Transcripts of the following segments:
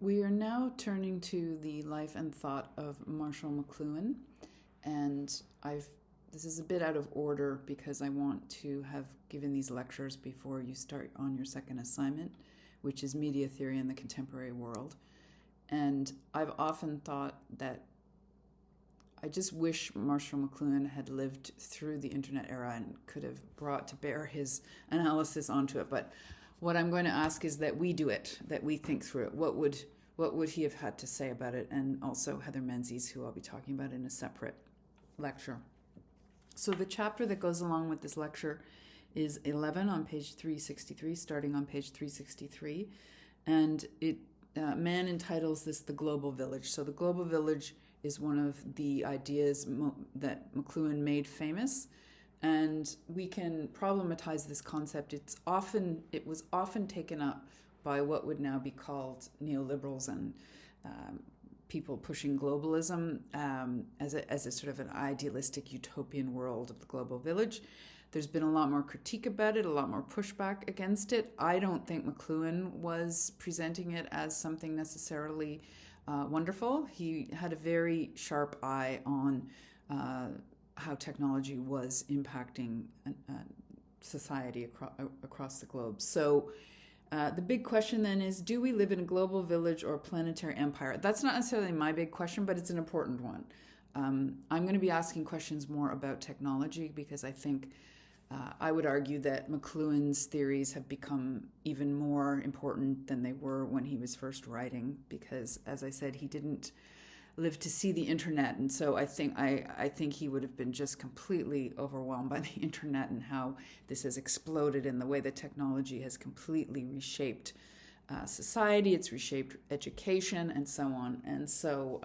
We are now turning to the life and thought of Marshall McLuhan, and I've this is a bit out of order because I want to have given these lectures before you start on your second assignment, which is media theory in the contemporary world. And I've often thought that I just wish Marshall McLuhan had lived through the internet era and could have brought to bear his analysis onto it. But what I'm going to ask is that we do it, that we think through it. What would he have had to say about it? And also Heather Menzies, who I'll be talking about in a separate lecture. So the chapter that goes along with this lecture is 11 on page 363, starting on page 363. And Mann entitles this The Global Village. So the Global Village is one of the ideas that McLuhan made famous. And we can problematize this concept. It was often taken up by what would now be called neoliberals and people pushing globalism as a sort of an idealistic utopian world of the global village. There's been a lot more critique about it, a lot more pushback against it. I don't think McLuhan was presenting it as something necessarily wonderful. He had a very sharp eye on how technology was impacting society across the globe. So the big question then is, do we live in a global village or a planetary empire? That's not necessarily my big question, but it's an important one. I'm going to be asking questions more about technology because I think I would argue that McLuhan's theories have become even more important than they were when he was first writing because, as I said, he didn't live to see the internet, and so I think he would have been just completely overwhelmed by the internet and how this has exploded in the way that technology has completely reshaped society. It's reshaped education and so on. And so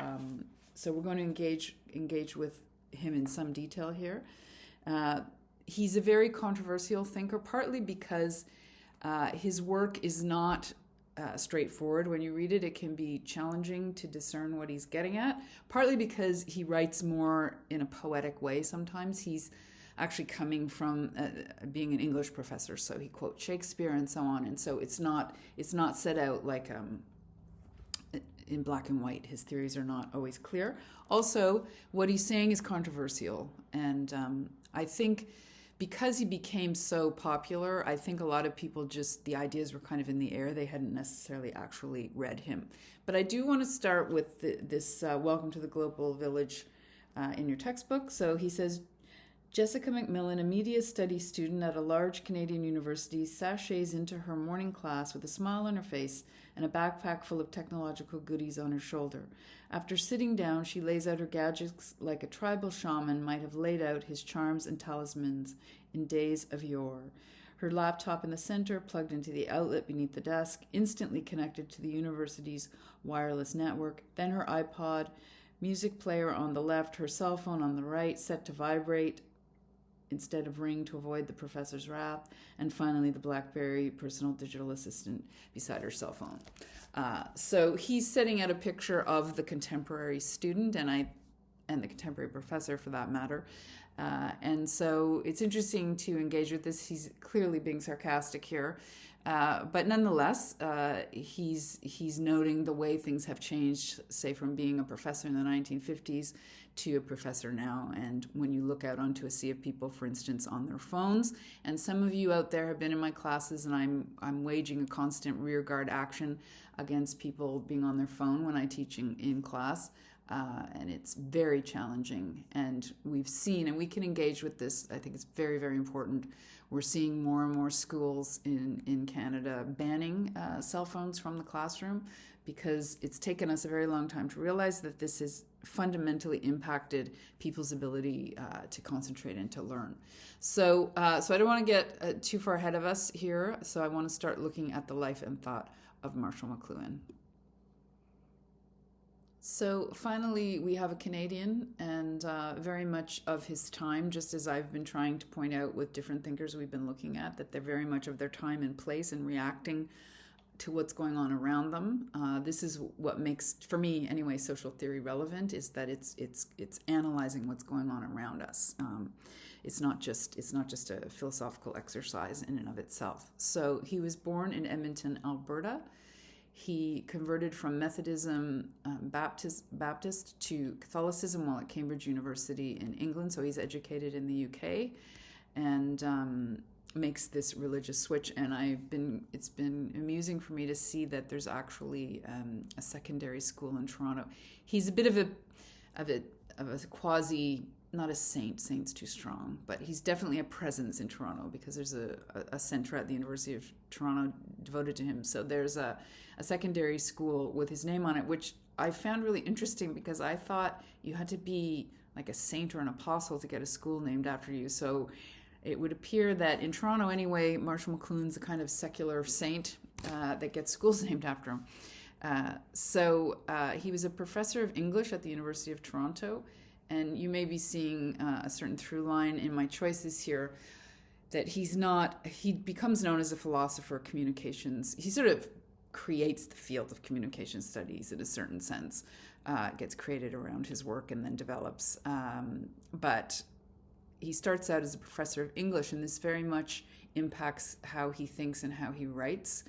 we're going to engage with him in some detail here. He's a very controversial thinker, partly because his work is not straightforward. When you read it, it can be challenging to discern what he's getting at, partly because he writes more in a poetic way sometimes. He's actually coming from being an English professor, so he quotes Shakespeare and so on, and so it's not set out like in black and white. His theories are not always clear. Also, what he's saying is controversial, and I think because he became so popular, I think a lot of people the ideas were kind of in the air. They hadn't necessarily actually read him. But I do want to start with this Welcome to the Global Village in your textbook. So he says, Jessica McMillan, a media studies student at a large Canadian university, sachets into her morning class with a smile on her face and a backpack full of technological goodies on her shoulder. After sitting down, she lays out her gadgets like a tribal shaman might have laid out his charms and talismans in days of yore. Her laptop in the center, plugged into the outlet beneath the desk, instantly connected to the university's wireless network, then her iPod, music player on the left, her cell phone on the right, set to vibrate instead of ring to avoid the professor's wrath, and finally the BlackBerry personal digital assistant beside her cell phone. So he's setting out a picture of the contemporary student and the contemporary professor for that matter. And so it's interesting to engage with this. He's clearly being sarcastic here. But nonetheless, he's noting the way things have changed, say, from being a professor in the 1950s to a professor now. And when you look out onto a sea of people, for instance, on their phones, and some of you out there have been in my classes, and I'm waging a constant rearguard action against people being on their phone when I teach in class. And it's very challenging. And we've seen, and we can engage with this, I think it's very, very important. We're seeing more and more schools in Canada banning cell phones from the classroom because it's taken us a very long time to realize that this has fundamentally impacted people's ability to concentrate and to learn. So I don't want to get too far ahead of us here. So I want to start looking at the life and thought of Marshall McLuhan. So finally, we have a Canadian, and very much of his time, just as I've been trying to point out with different thinkers we've been looking at, that they're very much of their time and place and reacting to what's going on around them. This is what makes, for me anyway, social theory relevant, is that it's analyzing what's going on around us. It's not just a philosophical exercise in and of itself. So he was born in Edmonton, Alberta. He converted from Methodism, Baptist to Catholicism while at Cambridge University in England. So he's educated in the UK, and makes this religious switch. And it's been amusing for me to see that there's actually a secondary school in Toronto. He's a bit of a quasi, not a saint's too strong, but he's definitely a presence in Toronto because there's a center at the University of Toronto devoted to him. So there's a secondary school with his name on it, which I found really interesting because I thought you had to be like a saint or an apostle to get a school named after you. So it would appear that in Toronto anyway, Marshall McLuhan's a kind of secular saint that gets schools named after him. So he was a professor of English at the University of Toronto, and you may be seeing a certain through line in my choices here that he becomes known as a philosopher of communications. He sort of creates the field of communication studies in a certain sense, gets created around his work and then develops. But he starts out as a professor of English, and this very much impacts how he thinks and how he writes,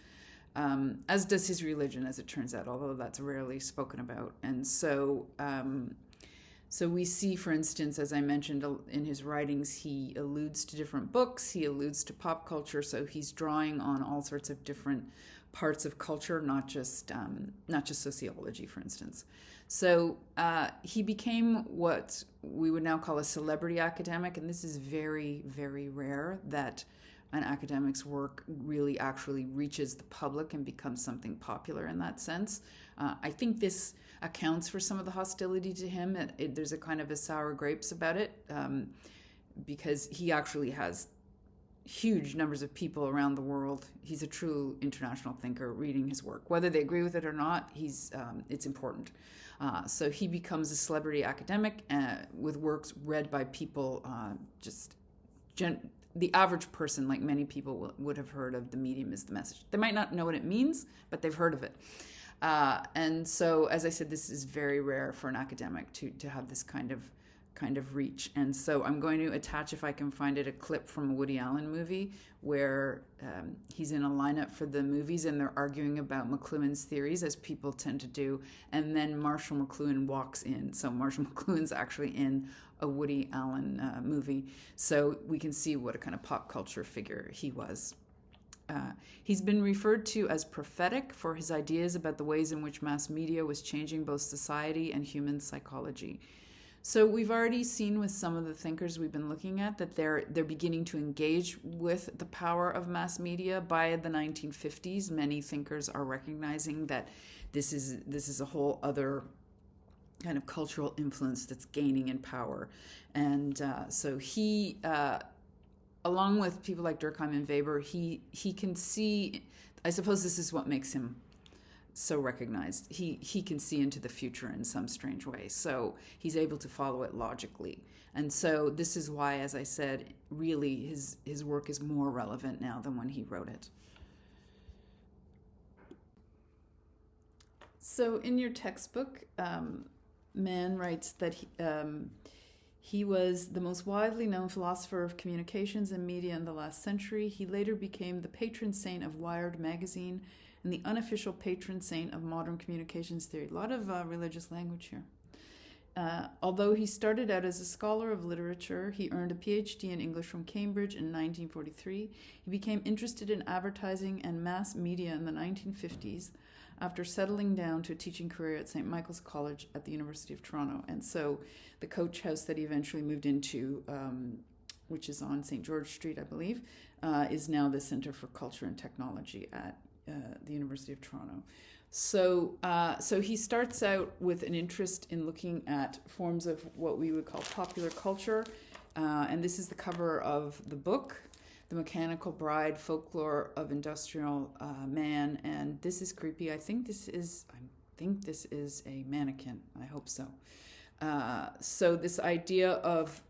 as does his religion, as it turns out, although that's rarely spoken about. And so we see, for instance, as I mentioned in his writings, he alludes to different books, he alludes to pop culture, so he's drawing on all sorts of different parts of culture, not just sociology, for instance. So he became what we would now call a celebrity academic, and this is very, very rare that an academic's work really actually reaches the public and becomes something popular in that sense. I think this accounts for some of the hostility to him. There's a kind of a sour grapes about it, because he actually has huge numbers of people around the world. He's a true international thinker reading his work. Whether they agree with it or not, it's important. So he becomes a celebrity academic with works read by people, the average person, like many people would have heard of The Medium is the Message. They might not know what it means, but they've heard of it. And so, as I said, this is very rare for an academic to have this kind of reach. And so I'm going to attach, if I can find it, a clip from a Woody Allen movie where he's in a lineup for the movies and they're arguing about McLuhan's theories, as people tend to do, and then Marshall McLuhan walks in. So Marshall McLuhan's actually in a Woody Allen movie, so we can see what a kind of pop culture figure he was. He's been referred to as prophetic for his ideas about the ways in which mass media was changing both society and human psychology. So we've already seen with some of the thinkers we've been looking at that they're beginning to engage with the power of mass media. By the 1950s, many thinkers are recognizing that this is a whole other kind of cultural influence that's gaining in power. And so he, along with people like Durkheim and Weber, he can see, I suppose this is what makes him so recognized. He can see into the future in some strange way, so he's able to follow it logically. And so this is why, as I said, really his work is more relevant now than when he wrote it. So in your textbook, Mann writes that he was the most widely known philosopher of communications and media in the last century. He later became the patron saint of Wired magazine and the unofficial patron saint of modern communications theory. A lot of religious language here. Although he started out as a scholar of literature, he earned a PhD in English from Cambridge in 1943. He became interested in advertising and mass media in the 1950s after settling down to a teaching career at St. Michael's College at the University of Toronto. And so the coach house that he eventually moved into, which is on St. George Street, I believe, is now the Center for Culture and Technology at the University of Toronto. So he starts out with an interest in looking at forms of what we would call popular culture, and this is the cover of the book, The Mechanical Bride, Folklore of Industrial Man, and this is creepy. I think this is a mannequin. I hope so. So this idea of,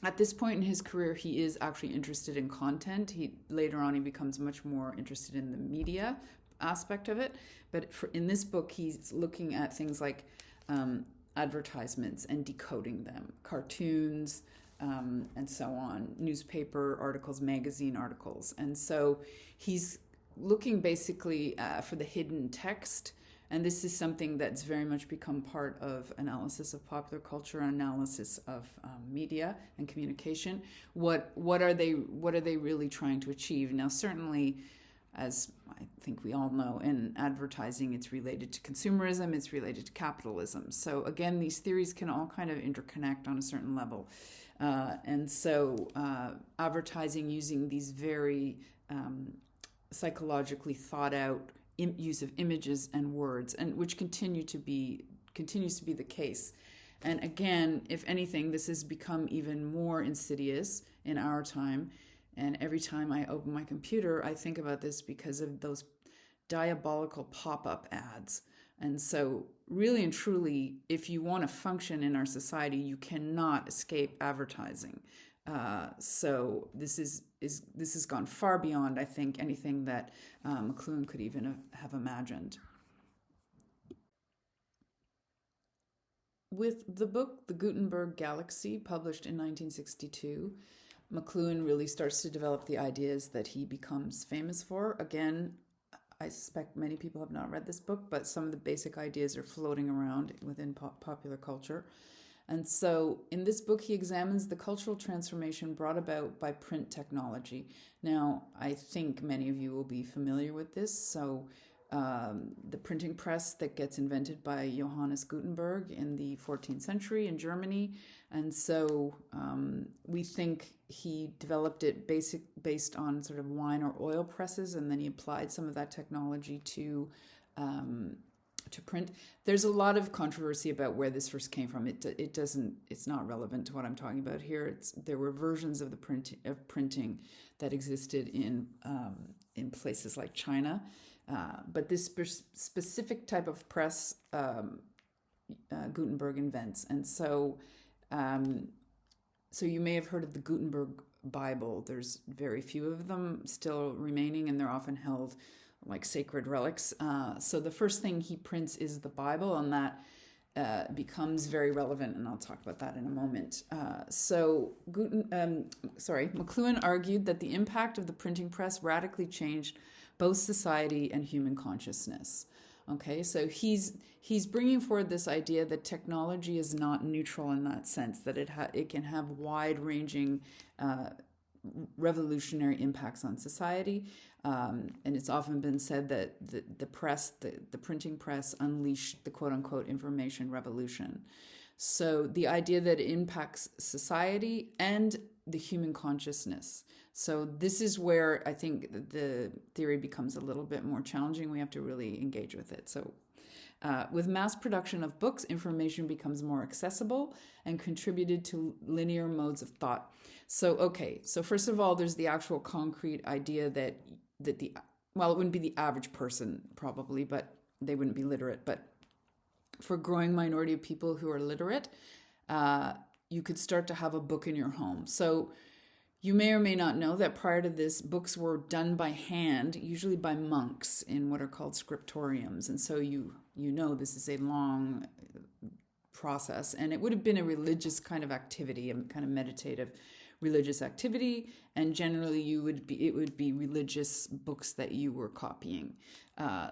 at this point in his career, he is actually interested in content. Later on, he becomes much more interested in the media aspect of it. But in this book, he's looking at things like advertisements and decoding them, cartoons, and so on, newspaper articles, magazine articles. And so he's looking basically for the hidden text. And this is something that's very much become part of analysis of popular culture, analysis of media and communication. What are they really trying to achieve? Now, certainly, as I think we all know, in advertising, it's related to consumerism, it's related to capitalism. So again, these theories can all kind of interconnect on a certain level. And so advertising using these very psychologically thought out use of images and words, and which continues to be the case. And again, if anything, this has become even more insidious in our time. And every time I open my computer, I think about this because of those diabolical pop-up ads. And so really and truly, if you want to function in our society, you cannot escape advertising. So this has gone far beyond, I think, anything that McLuhan could even have imagined. With the book The Gutenberg Galaxy, published in 1962, McLuhan really starts to develop the ideas that he becomes famous for. Again, I suspect many people have not read this book, but some of the basic ideas are floating around within popular culture. And so in this book, he examines the cultural transformation brought about by print technology. Now, I think many of you will be familiar with this. So the printing press that gets invented by Johannes Gutenberg in the 14th century in Germany. And so we think he developed it based on sort of wine or oil presses, and then he applied some of that technology to print. There's a lot of controversy about where this first came from. It's not relevant to what I'm talking about here. There were versions of printing that existed in places like China, but this specific type of press Gutenberg invents. And so you may have heard of the Gutenberg Bible. There's very few of them still remaining, and they're often held like sacred relics. So the first thing he prints is the Bible, and that becomes very relevant, and I'll talk about that in a moment. McLuhan argued that the impact of the printing press radically changed both society and human consciousness. Okay, so he's bringing forward this idea that technology is not neutral in that sense, that it can have wide-ranging revolutionary impacts on society. And it's often been said that the printing press unleashed the quote-unquote information revolution. So the idea that it impacts society and the human consciousness. So this is where I think the theory becomes a little bit more challenging. We have to really engage with it. So with mass production of books, information becomes more accessible and contributed to linear modes of thought. So first of all, there's the actual concrete idea that it wouldn't be the average person probably, but they wouldn't be literate. But for a growing minority of people who are literate, you could start to have a book in your home. So you may or may not know that prior to this, books were done by hand, usually by monks in what are called scriptoriums. And so you know this is a long process, and it would have been a religious kind of activity, a kind of meditative religious activity, and generally it would be religious books that you were copying.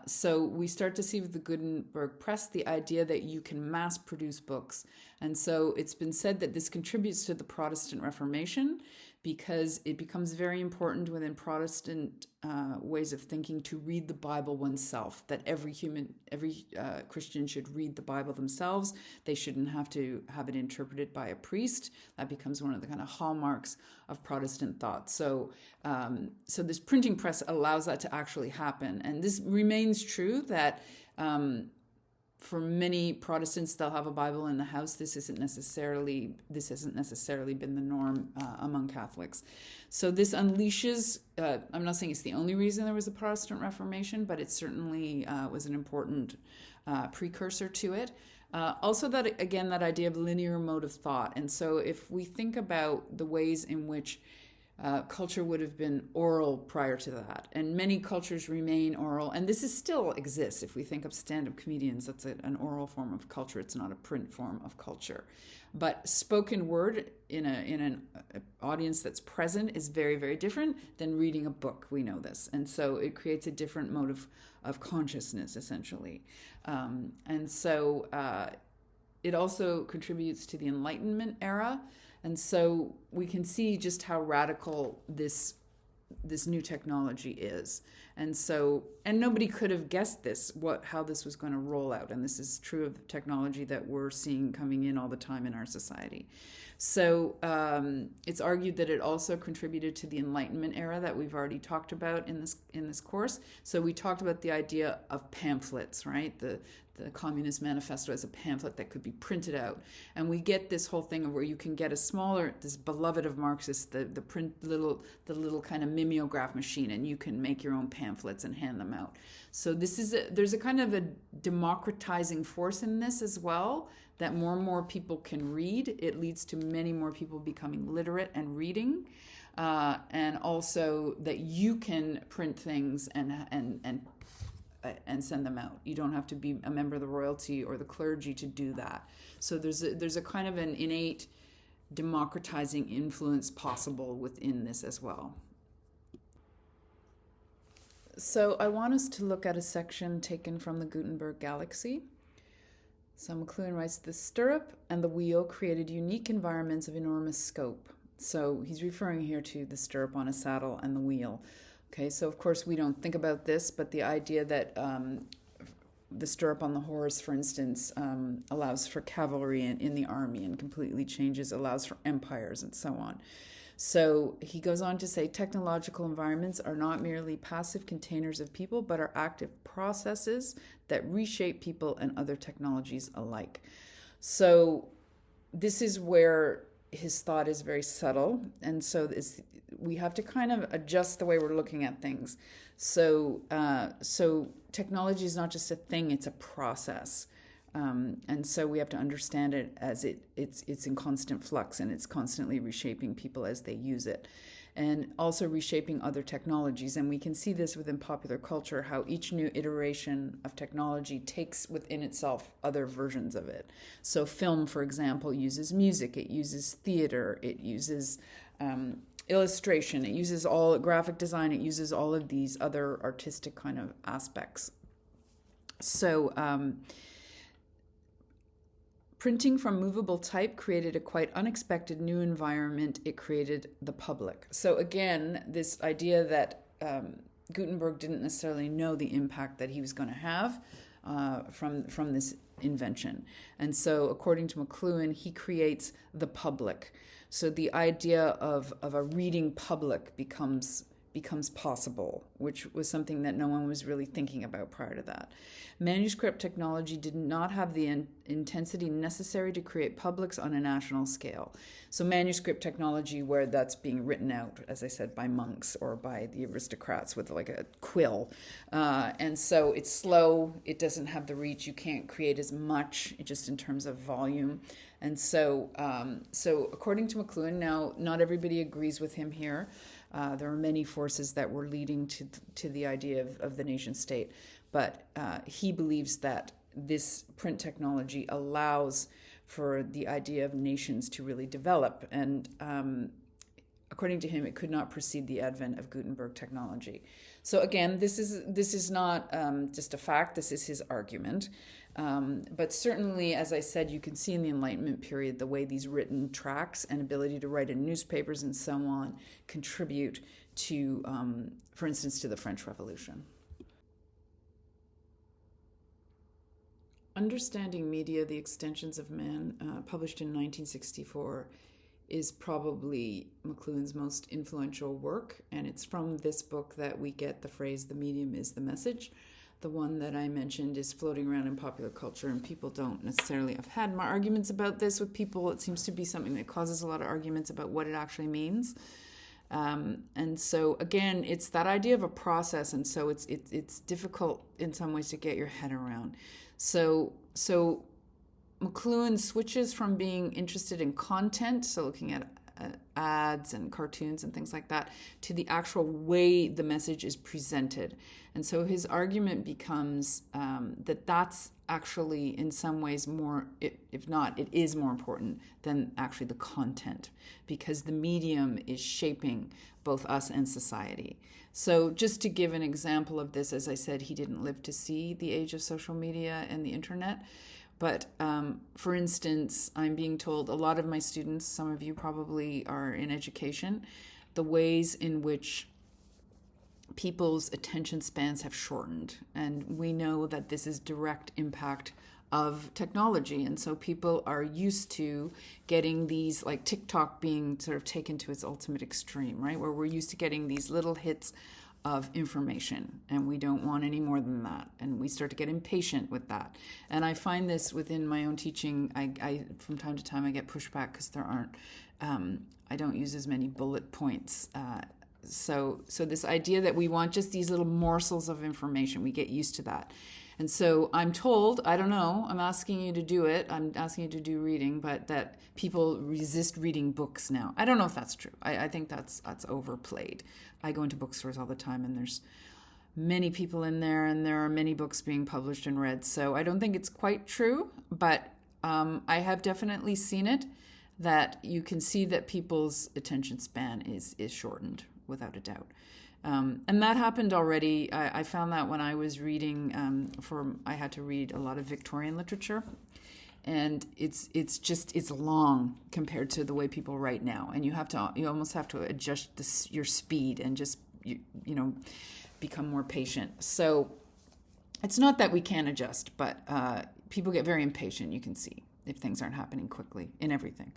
So we start to see with the Gutenberg press the idea that you can mass produce books. And so it's been said that this contributes to the Protestant Reformation, because it becomes very important within Protestant ways of thinking to read the Bible oneself, that every Christian should read the Bible themselves. They shouldn't have to have it interpreted by a priest. That becomes one of the kind of hallmarks of Protestant thought. So this printing press allows that to actually happen. And this remains true that for many Protestants, they'll have a Bible in the house. This hasn't necessarily been the norm among Catholics. So this unleashes, I'm not saying it's the only reason there was a Protestant Reformation, but it certainly was an important precursor to it. Also that idea of linear mode of thought. And so if we think about the ways in which culture would have been oral prior to that. And many cultures remain oral. And this is still exists. If we think of stand-up comedians, that's an oral form of culture. It's not a print form of culture. But spoken word in an audience that's present is very, very different than reading a book. We know this. And so it creates a different mode of consciousness, essentially. And so it also contributes to the Enlightenment era. And so we can see just how radical this new technology is. And nobody could have guessed this, how this was going to roll out. And this is true of technology that we're seeing coming in all the time in our society. So it's argued that it also contributed to the Enlightenment era that we've already talked about in this course. So we talked about the idea of pamphlets, right? The Communist Manifesto as a pamphlet that could be printed out. And we get this whole thing of where you can get this beloved of Marxists, the little kind of mimeograph machine, and you can make your own pamphlets and hand them out. So there's a kind of a democratizing force in this as well, that more and more people can read. It leads to many more people becoming literate and reading. And also that you can print things and send them out. You don't have to be a member of the royalty or the clergy to do that. So there's a kind of an innate democratizing influence possible within this as well. So I want us to look at a section taken from the Gutenberg Galaxy. So McLuhan writes, "The stirrup and the wheel created unique environments of enormous scope." So he's referring here to the stirrup on a saddle and the wheel. Okay, so of course we don't think about this, but the idea that the stirrup on the horse, for instance, allows for cavalry in the army and completely allows for empires and so on. So he goes on to say, technological environments are not merely passive containers of people, but are active processes that reshape people and other technologies alike. So this is where his thought is very subtle, and so we have to kind of adjust the way we're looking at things. So technology is not just a thing; it's a process, and so we have to understand it as it's in constant flux, and it's constantly reshaping people as they use it, and also reshaping other technologies. And we can see this within popular culture, how each new iteration of technology takes within itself other versions of it. So film, for example, uses music, it uses theater, it uses illustration, it uses all graphic design, it uses all of these other artistic kind of aspects. So printing from movable type created a quite unexpected new environment. It created the public. So again, this idea that Gutenberg didn't necessarily know the impact that he was going to have from this invention. And so according to McLuhan, he creates the public. So the idea of a reading public becomes possible, which was something that no one was really thinking about prior to that. Manuscript technology did not have the intensity necessary to create publics on a national scale. So manuscript technology, where that's being written out, as I said, by monks or by the aristocrats with like a quill. And so it's slow, it doesn't have the reach, you can't create as much just in terms of volume. And so according to McLuhan, now not everybody agrees with him here. There are many forces that were leading to the idea of the nation state, but he believes that this print technology allows for the idea of nations to really develop. And according to him, it could not precede the advent of Gutenberg technology. So again, this is not just a fact. This is his argument. But certainly, as I said, you can see in the Enlightenment period the way these written tracts and ability to write in newspapers and so on contribute to, for instance, to the French Revolution. Understanding Media, the Extensions of Man, published in 1964, is probably McLuhan's most influential work, and it's from this book that we get the phrase, "the medium is the message." The one that I mentioned is floating around in popular culture, and people don't necessarily have had arguments about this with people. It seems to be something that causes a lot of arguments about what it actually means. And so, again, it's that idea of a process, and so it's difficult in some ways to get your head around. So McLuhan switches from being interested in content, so looking at ads and cartoons and things like that, to the actual way the message is presented. And so his argument becomes that that's actually in some ways more, if not, it is more important than actually the content, because the medium is shaping both us and society. So just to give an example of this, as I said, he didn't live to see the age of social media and the internet. But for instance, I'm being told, a lot of my students, some of you probably are in education, the ways in which people's attention spans have shortened. And we know that this is direct impact of technology. And so people are used to getting these, like TikTok being sort of taken to its ultimate extreme, right? Where we're used to getting these little hits of information, and we don't want any more than that. And we start to get impatient with that. And I find this within my own teaching. I from time to time, I get pushback because there aren't, I don't use as many bullet points. So this idea that we want just these little morsels of information, we get used to that. And so I'm told, I don't know, I'm asking you to do it, I'm asking you to do reading, but that people resist reading books now. I don't know if that's true. I think that's overplayed. I go into bookstores all the time, and there's many people in there, and there are many books being published and read. So I don't think it's quite true, but I have definitely seen it, that you can see that people's attention span is shortened, without a doubt. And that happened already. I found that when I was reading, I had to read a lot of Victorian literature, and it's long compared to the way people write now, and you almost have to adjust your speed and just become more patient. So it's not that we can't adjust, but people get very impatient. You can see if things aren't happening quickly in everything.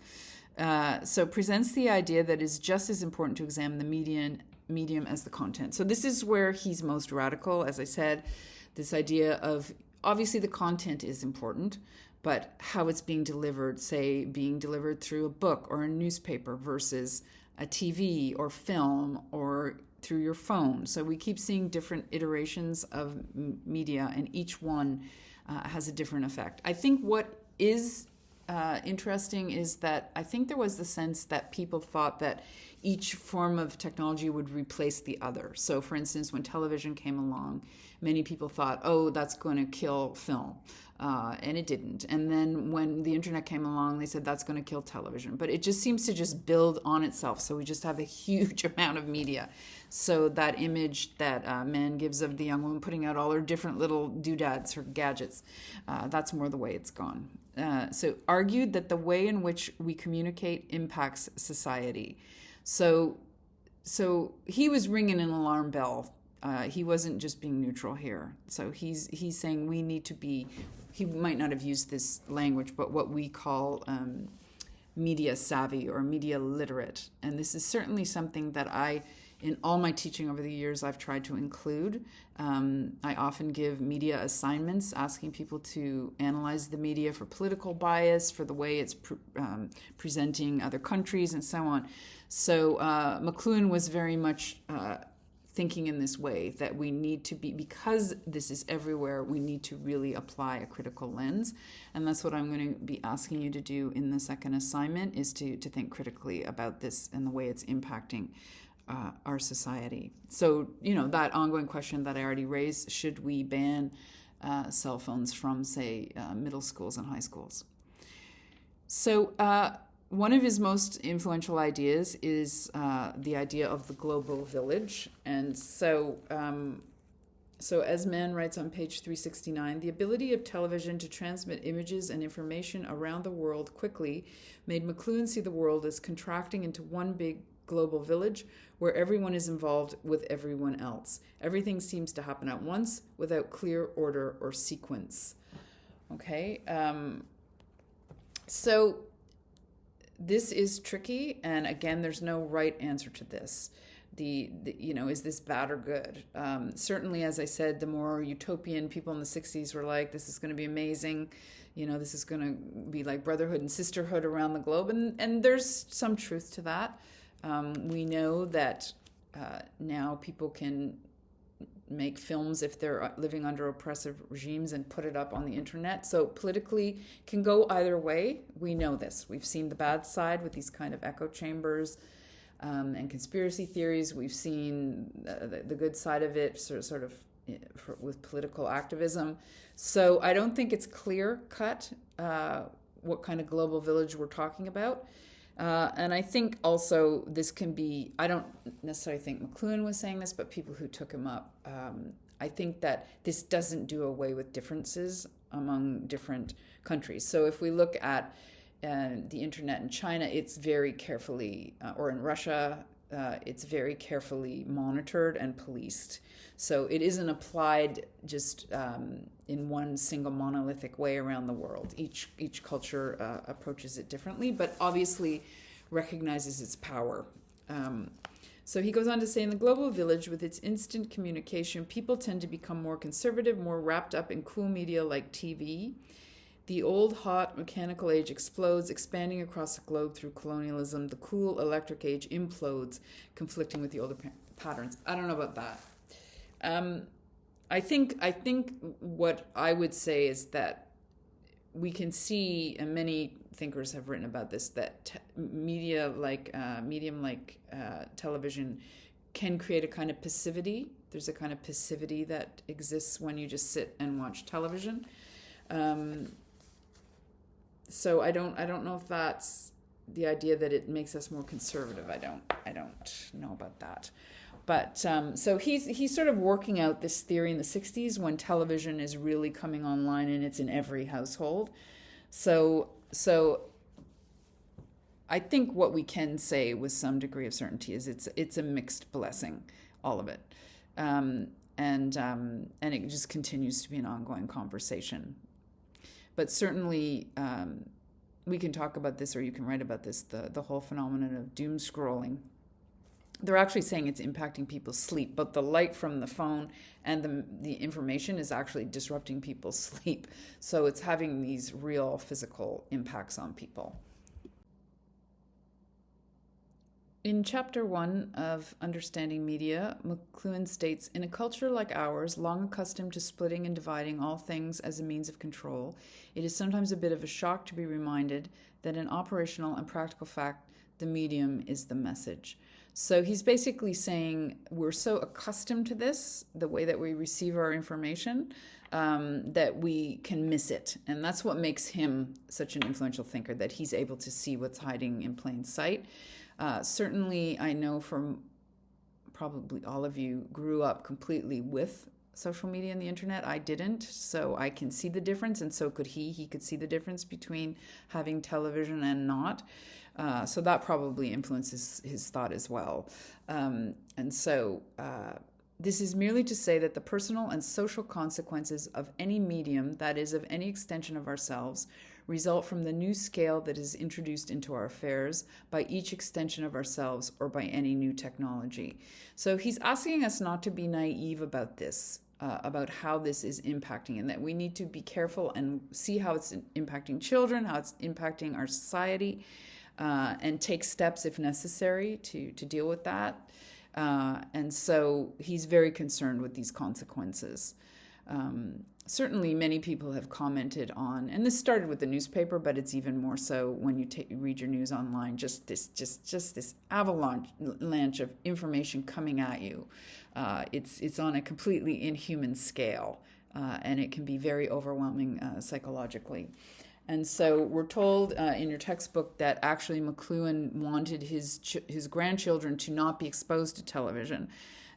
So presents the idea that it's just as important to examine the medium as the content. So this is where he's most radical. As I said, this idea of, obviously the content is important, but how it's being delivered, say being delivered through a book or a newspaper versus a TV or film or through your phone. So we keep seeing different iterations of media, and each one has a different effect. I think what is interesting is that I think there was the sense that people thought that each form of technology would replace the other. So for instance, when television came along, many people thought, oh, that's going to kill film. And it didn't. And then when the internet came along, they said that's going to kill television. But it just seems to just build on itself. So we just have a huge amount of media. So that image that man gives of the young woman putting out all her different little doodads, her gadgets, that's more the way it's gone. So argued that the way in which we communicate impacts society. So he was ringing an alarm bell. He wasn't just being neutral here. So he's saying we need to be, he might not have used this language, but what we call media savvy or media literate. And this is certainly something that in all my teaching over the years, I've tried to include. I often give media assignments, asking people to analyze the media for political bias, for the way it's presenting other countries, and so on. So McLuhan was very much thinking in this way, that we need to be, because this is everywhere, we need to really apply a critical lens. And that's what I'm going to be asking you to do in the second assignment, is to think critically about this and the way it's impacting our society. So, that ongoing question that I already raised, should we ban cell phones from, say, middle schools and high schools? So one of his most influential ideas is the idea of the global village. And so as Mann writes on page 369, the ability of television to transmit images and information around the world quickly made McLuhan see the world as contracting into one big global village where everyone is involved with everyone else. Everything seems to happen at once without clear order or sequence. Okay, so this is tricky, and again, there's no right answer to this. Is this bad or good? Certainly, as I said, the more utopian people in the 60s were like, this is going to be amazing. This is going to be like brotherhood and sisterhood around the globe. And there's some truth to that. We know that now people can make films if they're living under oppressive regimes and put it up on the internet. So politically can go either way. We know this. We've seen the bad side with these kind of echo chambers and conspiracy theories. We've seen the good side of it sort of with political activism. So I don't think it's clear cut what kind of global village we're talking about. And I think also this can be, I don't necessarily think McLuhan was saying this, but people who took him up, I think that this doesn't do away with differences among different countries. So if we look at the internet in China, it's very carefully, or in Russia, it's very carefully monitored and policed. So it isn't applied just in one single monolithic way around the world. Each culture approaches it differently, but obviously recognizes its power. So he goes on to say, in the global village, with its instant communication, people tend to become more conservative, more wrapped up in cool media like TV. The old, hot, mechanical age explodes, expanding across the globe through colonialism. The cool, electric age implodes, conflicting with the older patterns. I don't know about that. I think what I would say is that we can see, and many thinkers have written about this, that medium like television can create a kind of passivity. There's a kind of passivity that exists when you just sit and watch television. So I don't know if that's the idea that it makes us more conservative. I don't know about that. But so he's sort of working out this theory in the 60s when television is really coming online and it's in every household. So I think what we can say with some degree of certainty is it's a mixed blessing, all of it, and it just continues to be an ongoing conversation. But certainly we can talk about this, or you can write about this, the whole phenomenon of doom scrolling. They're actually saying it's impacting people's sleep, but the light from the phone and the information is actually disrupting people's sleep. So it's having these real physical impacts on people. In Chapter 1 of Understanding Media, McLuhan states, in a culture like ours, long accustomed to splitting and dividing all things as a means of control, it is sometimes a bit of a shock to be reminded that in operational and practical fact, the medium is the message. So he's basically saying we're so accustomed to this, the way that we receive our information, that we can miss it. And that's what makes him such an influential thinker, that he's able to see what's hiding in plain sight. Certainly, I know from probably all of you grew up completely with social media and the internet. I didn't, so I can see the difference, and so could he. He could see the difference between having television and not. So that probably influences his thought as well. And so this is merely to say that the personal and social consequences of any medium, that is, of any extension of ourselves, result from the new scale that is introduced into our affairs by each extension of ourselves or by any new technology. So he's asking us not to be naive about this, about how this is impacting, and that we need to be careful and see how it's impacting children, how it's impacting our society, and take steps if necessary to deal with that. And so he's very concerned with these consequences. Certainly many people have commented on, and this started with the newspaper, but it's even more so when you read your news online, just this avalanche of information coming at you. It's on a completely inhuman scale, and it can be very overwhelming psychologically. And so we're told in your textbook that actually McLuhan wanted his grandchildren to not be exposed to television.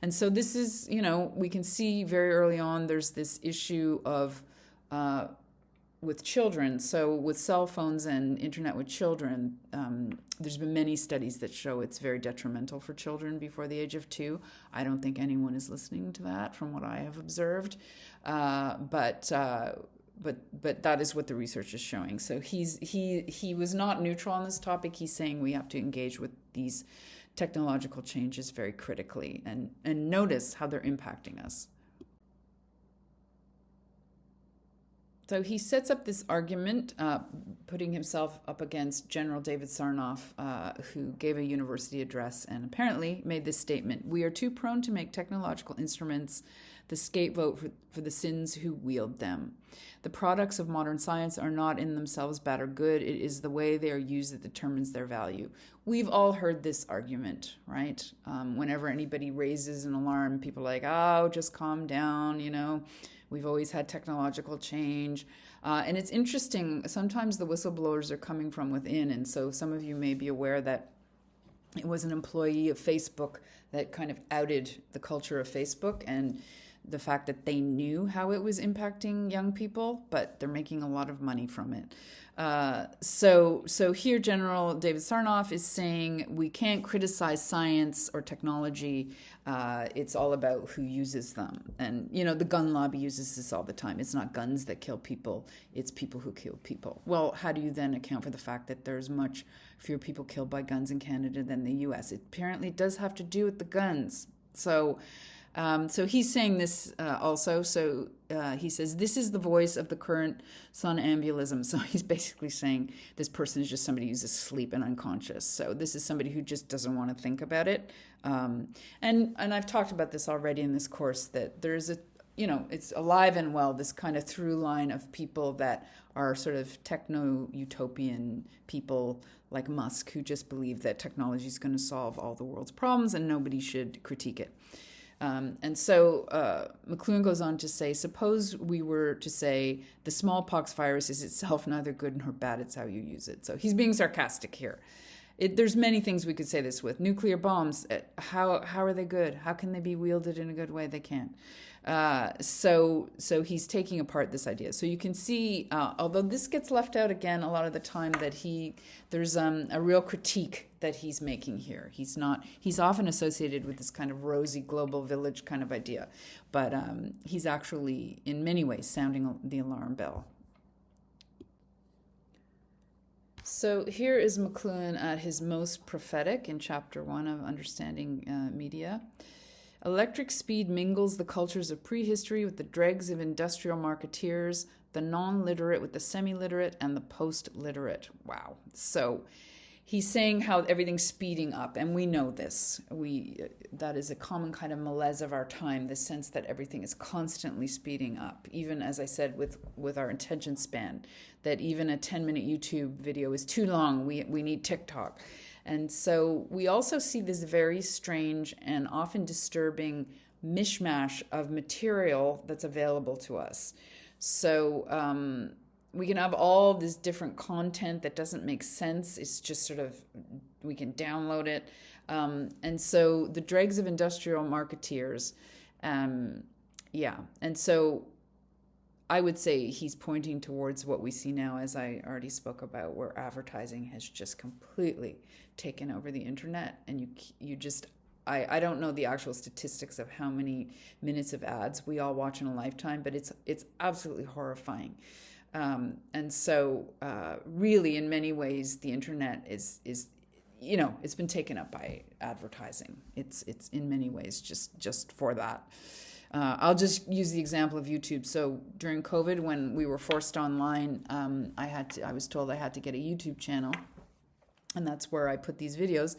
And so this is, we can see very early on there's this issue of with children. So with cell phones and internet with children, there's been many studies that show it's very detrimental for children before the age of 2. I don't think anyone is listening to that from what I have observed. But that is what the research is showing. So he was not neutral on this topic. He's saying we have to engage with these technological changes very critically and notice how they're impacting us. So he sets up this argument, putting himself up against General David Sarnoff, who gave a university address and apparently made this statement: "We are too prone to make technological instruments the scapegoat for the sins who wield them. The products of modern science are not in themselves bad or good. It is the way they are used that determines their value. We've all heard this argument, right? Whenever anybody raises an alarm, people are like, oh, just calm down, you know. We've always had technological change. And it's interesting, sometimes the whistleblowers are coming from within. And so some of you may be aware that it was an employee of Facebook that kind of outed the culture of Facebook and the fact that they knew how it was impacting young people, but they're making a lot of money from it. So here General David Sarnoff is saying we can't criticize science or technology. It's all about who uses them. And, you know, the gun lobby uses this all the time. It's not guns that kill people. It's people who kill people. Well, how do you then account for the fact that there's much fewer people killed by guns in Canada than the U.S.? It apparently does have to do with the guns. So he's saying this also. So he says, this is the voice of the current somnambulism. So he's basically saying this person is just somebody who's asleep and unconscious. So this is somebody who just doesn't want to think about it. And I've talked about this already in this course, that there's it's alive and well, this kind of through line of people that are sort of techno-utopian people like Musk, who just believe that technology is going to solve all the world's problems and nobody should critique it. And so McLuhan goes on to say, suppose we were to say the smallpox virus is itself neither good nor bad, it's how you use it. So he's being sarcastic here. There's many things we could say this with. Nuclear bombs, how are they good? How can they be wielded in a good way? They can't. So he's taking apart this idea. So you can see, although this gets left out again a lot of the time, that there's a real critique that he's making here. He's often associated with this kind of rosy global village kind of idea, but he's actually in many ways sounding the alarm bell. So here is McLuhan at his most prophetic in chapter 1 of Understanding Media. Electric speed mingles the cultures of prehistory with the dregs of industrial marketeers, the non-literate with the semi-literate, and the post-literate. Wow. So he's saying how everything's speeding up, and we know this. That is a common kind of malaise of our time, the sense that everything is constantly speeding up. Even, as I said, with our attention span, that even a 10-minute YouTube video is too long. We need TikTok. And so we also see this very strange and often disturbing mishmash of material that's available to us. So we can have all this different content that doesn't make sense. It's just sort of, we can download it. And so the dregs of industrial marketeers, and so I would say he's pointing towards what we see now, as I already spoke about, where advertising has just completely taken over the internet. And you just, I don't know the actual statistics of how many minutes of ads we all watch in a lifetime, but it's absolutely horrifying. And so really, in many ways, the internet is it's been taken up by advertising. It's in many ways just for that. I'll just use the example of YouTube. So during COVID, when we were forced online, I was told I had to get a YouTube channel, and that's where I put these videos.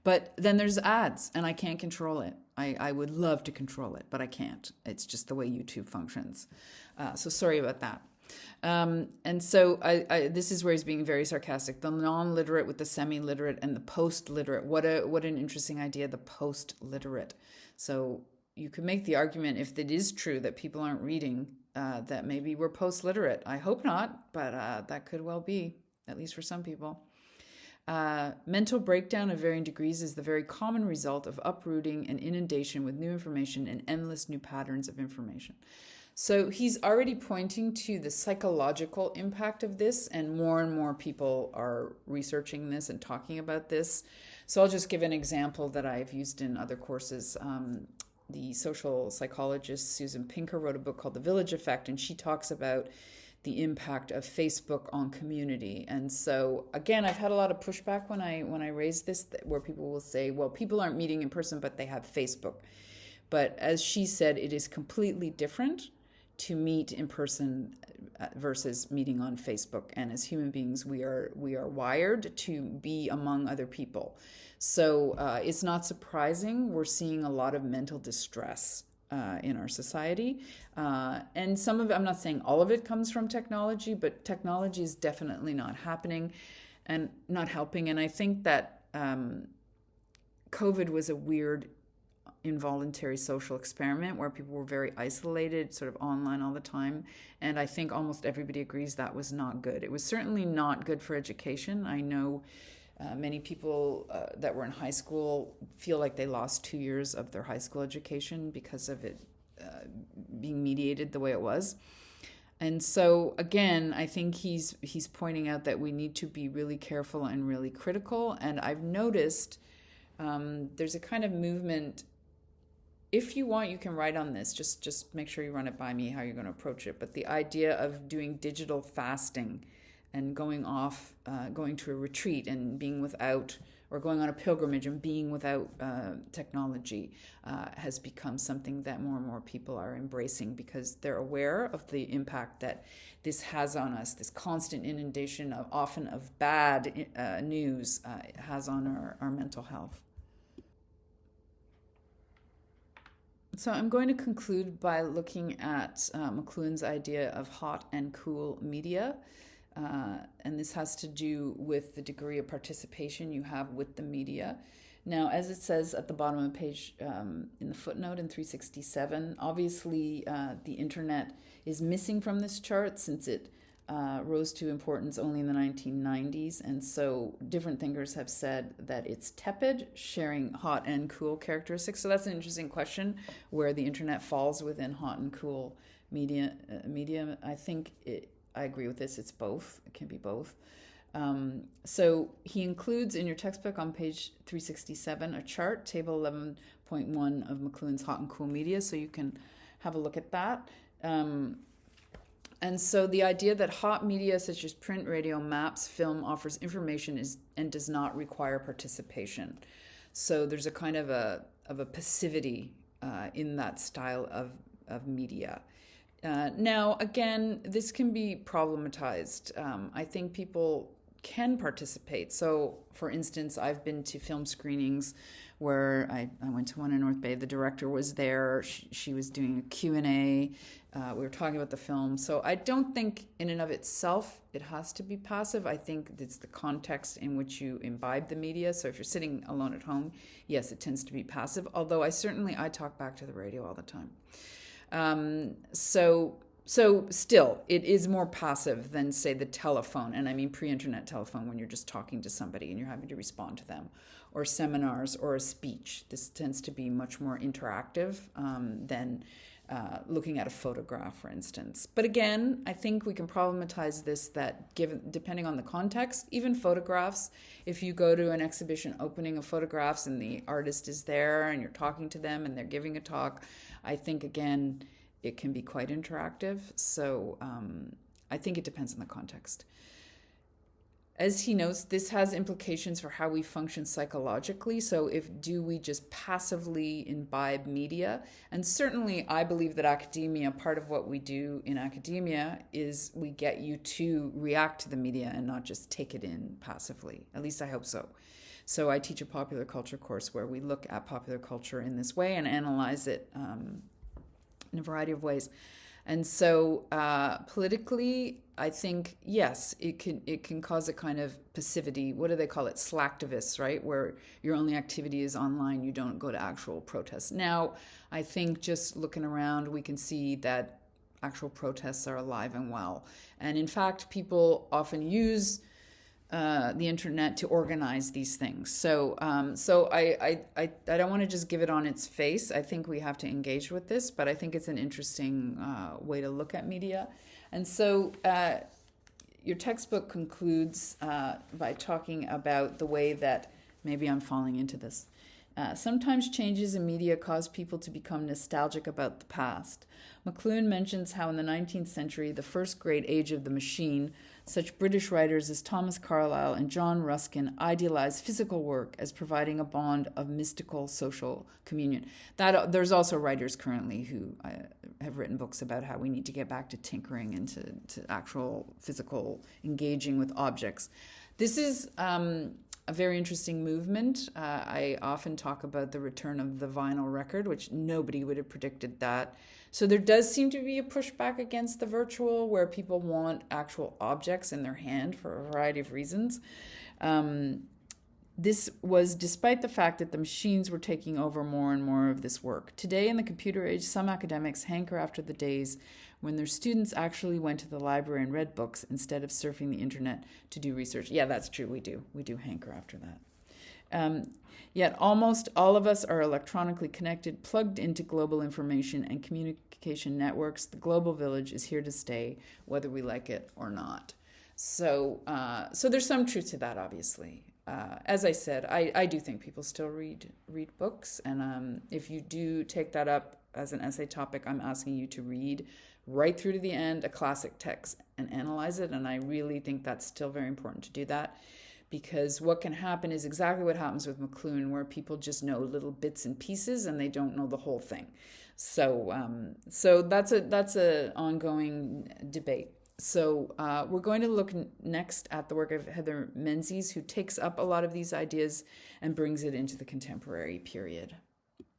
But then there's ads, and I can't control it. I would love to control it, but I can't. It's just the way YouTube functions. So sorry about that. And so this is where he's being very sarcastic. The non-literate with the semi-literate and the post-literate. What an interesting idea, the post-literate. So you could make the argument, if it is true that people aren't reading, that maybe we're post-literate. I hope not, but that could well be, at least for some people. Mental breakdown of varying degrees is the very common result of uprooting and inundation with new information and endless new patterns of information. So he's already pointing to the psychological impact of this, and more people are researching this and talking about this. So I'll just give an example that I've used in other courses. The social psychologist Susan Pinker wrote a book called The Village Effect, and she talks about the impact of Facebook on community. And so again, I've had a lot of pushback when I raise this, where people will say, well, people aren't meeting in person, but they have Facebook. But as she said, it is completely different to meet in person versus meeting on Facebook. And as human beings, we are wired to be among other people. So it's not surprising we're seeing a lot of mental distress in our society. And some of it, I'm not saying all of it comes from technology, but technology is definitely not happening and not helping. And I think that COVID was a weird involuntary social experiment where people were very isolated, sort of online all the time. And I think almost everybody agrees that was not good. It was certainly not good for education. I know many people that were in high school feel like they lost 2 years of their high school education because of it being mediated the way it was. And so again, I think he's pointing out that we need to be really careful and really critical. And I've noticed there's a kind of movement. If you want, you can write on this. Just make sure you run it by me how you're going to approach it. But the idea of doing digital fasting and going to a retreat and being without, or going on a pilgrimage and being without technology has become something that more and more people are embracing because they're aware of the impact that this has on us. This constant inundation of often of bad news has on our mental health. So I'm going to conclude by looking at McLuhan's idea of hot and cool media. And this has to do with the degree of participation you have with the media. Now, as it says at the bottom of the page in the footnote in 367, obviously the internet is missing from this chart since it rose to importance only in the 1990s. And so different thinkers have said that it's tepid, sharing hot and cool characteristics. So that's an interesting question where the internet falls within hot and cool media. I think I agree with this. It's both. It can be both. So he includes in your textbook on page 367 a chart, table 11.1 of McLuhan's hot and cool media. So you can have a look at that. And so the idea that hot media such as print, radio, maps, film offers information and does not require participation. So there's a kind of a passivity in that style of media. Now, again, this can be problematized. I think people can participate. So, for instance, I've been to film screenings where I went to one in North Bay. The director was there. She was doing a Q&A. We were talking about the film. So I don't think in and of itself it has to be passive. I think it's the context in which you imbibe the media. So if you're sitting alone at home, yes, it tends to be passive. Although I talk back to the radio all the time. So still, it is more passive than, say, the telephone, and I mean pre-internet telephone when you're just talking to somebody and you're having to respond to them, or seminars or a speech. This tends to be much more interactive than looking at a photograph, for instance. But again, I think we can problematize this that depending on the context, even photographs, if you go to an exhibition opening of photographs and the artist is there and you're talking to them and they're giving a talk, I think, again, it can be quite interactive. So I think it depends on the context. As he notes, this has implications for how we function psychologically. So do we just passively imbibe media? And certainly I believe that academia, part of what we do in academia is we get you to react to the media and not just take it in passively. At least I hope so. So I teach a popular culture course where we look at popular culture in this way and analyze it in a variety of ways. And so politically, I think, yes, it can cause a kind of passivity. What do they call it? Slacktivists, right? Where your only activity is online. You don't go to actual protests. Now, I think just looking around, we can see that actual protests are alive and well. And in fact, people often use the internet to organize these things. So I don't want to just give it on its face. I think we have to engage with this, but I think it's an interesting way to look at media. And so your textbook concludes by talking about the way that, maybe I'm falling into this, sometimes changes in media cause people to become nostalgic about the past. McLuhan mentions how in the 19th century, the first great age of the machine, such British writers as Thomas Carlyle and John Ruskin idealized physical work as providing a bond of mystical social communion. There's also writers currently who have written books about how we need to get back to tinkering and to actual physical engaging with objects. This is a very interesting movement. I often talk about the return of the vinyl record, which nobody would have predicted that. So there does seem to be a pushback against the virtual, where people want actual objects in their hand for a variety of reasons. This was despite the fact that the machines were taking over more and more of this work. Today, in the computer age, some academics hanker after the days when their students actually went to the library and read books instead of surfing the internet to do research. Yeah, that's true. We do. We do hanker after that. Yet almost all of us are electronically connected, plugged into global information and communication networks. The global village is here to stay, whether we like it or not. So there's some truth to that, obviously. As I said, I do think people still read books, and if you do take that up as an essay topic, I'm asking you to read right through to the end a classic text and analyze it, and I really think that's still very important to do that, because what can happen is exactly what happens with McLuhan, where people just know little bits and pieces and they don't know the whole thing. So that's a ongoing debate. So we're going to look next at the work of Heather Menzies, who takes up a lot of these ideas and brings it into the contemporary period.